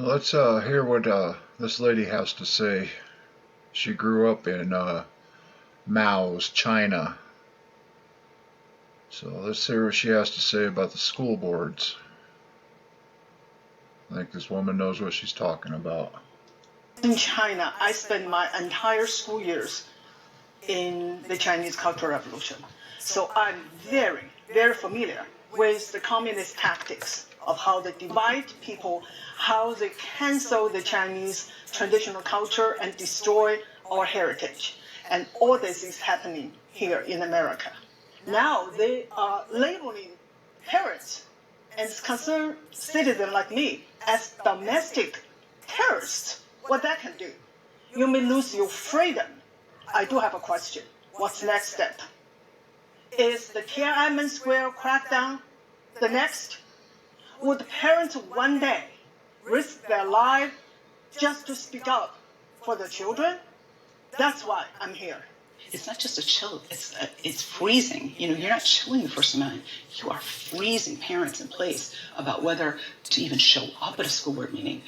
Let's hear what this lady has to say. She grew up in Maoist China. So let's hear what she has to say about the school boards. I think this woman knows what she's talking about. In China, I spent my entire school years in the Chinese Cultural Revolution. So I'm very, very familiar with the communist tactics of how they divide people, how they cancel the Chinese traditional culture and destroy our heritage. And all this is happening here in America. Now they are labeling parents and concerned citizens like me as domestic terrorists. What that can do? You may lose your freedom. I do have a question. What's the next step? Is the Tiananmen Square crackdown the next? Would parents one day risk their life just to speak up for their children? That's why I'm here. It's not just a chill, it's freezing. You're not chilling the First Amendment. You are freezing parents in place about whether to even show up at a school board meeting.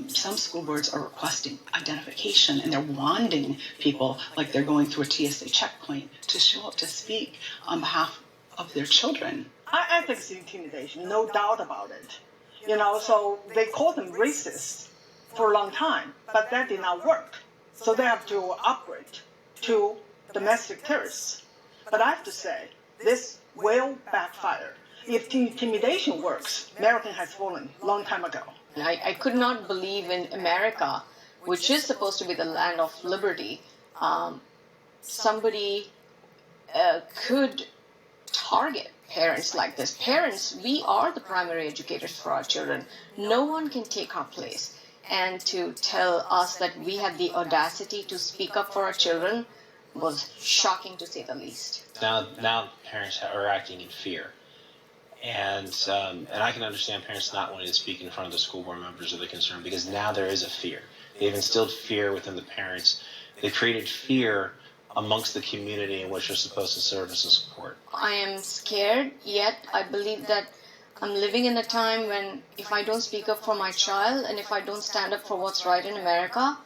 Some school boards are requesting identification and they're wanding people like they're going through a TSA checkpoint to show up to speak on behalf of their children. I think it's intimidation, no doubt about it. So they call them racist for a long time, but that did not work. So they have to upgrade to domestic terrorists. But I have to say, this will backfire. If intimidation works, America has fallen a long time ago. I could not believe in America, which is supposed to be the land of liberty, somebody could target parents like this. Parents, we are the primary educators for our children. No one can take our place. And to tell us that we had the audacity to speak up for our children was shocking to say the least. Now parents are acting in fear. And I can understand parents not wanting to speak in front of the school board members of the concern because now there is a fear. They've instilled fear within the parents. They've created fear amongst the community in which they're supposed to serve as a support. I am scared, yet I believe that I'm living in a time when if I don't speak up for my child and if I don't stand up for what's right in America,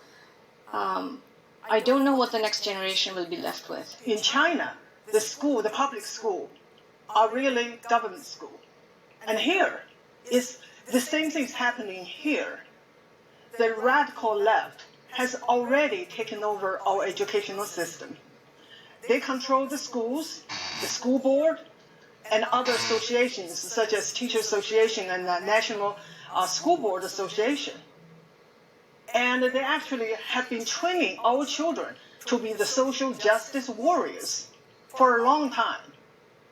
I don't know what the next generation will be left with. In China, the public school, are really government school. And here, the same thing's happening here. The radical left has already taken over our educational system. They control the schools, the school board, and other associations such as Teacher Association and National School Board Association. And they actually have been training our children to be the social justice warriors for a long time.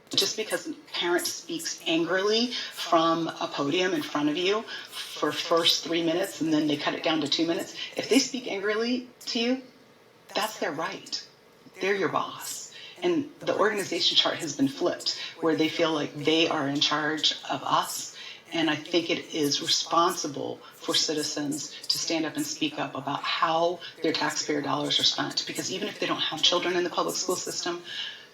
Just because a parent speaks angrily from a podium in front of you for first 3 minutes and then they cut it down to 2 minutes, if they speak angrily to you, that's their right. They're your boss. And the organization chart has been flipped where they feel like they are in charge of us. And I think it is responsible for citizens to stand up and speak up about how their taxpayer dollars are spent. Because even if they don't have children in the public school system,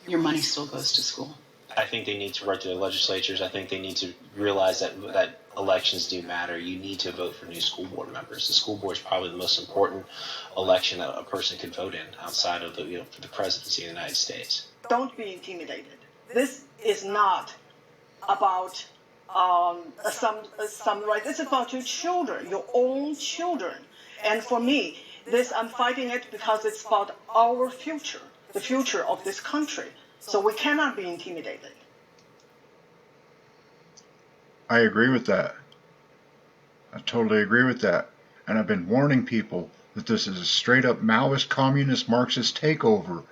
your money still goes to school. I think they need to write to their legislatures. I think they need to realize that elections do matter. You need to vote for new school board members. The school board is probably the most important election that a person could vote in outside of for the presidency of the United States. Don't be intimidated. This is not about some right. It's about your children, your own children. And for me, I'm fighting it because it's about our future, the future of this country. So we cannot be intimidated. I agree with that. I totally agree with that. And I've been warning people that this is a straight up Maoist, communist, Marxist takeover.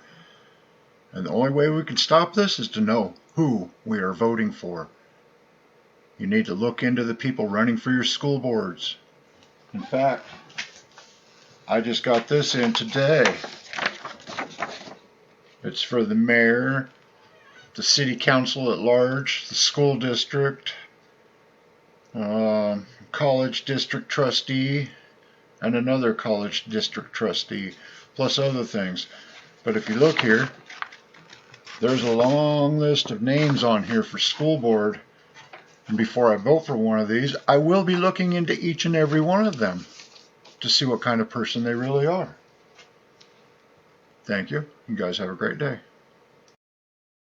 And the only way we can stop this is to know who we are voting for. You need to look into the people running for your school boards. In fact, I just got this in today. It's for the mayor, the city council at large, the school district, college district trustee, and another college district trustee, plus other things. But if you look here, there's a long list of names on here for school board, And before I vote for one of these, I will be looking into each and every one of them to see what kind of person they really are. Thank you. You guys have a great day.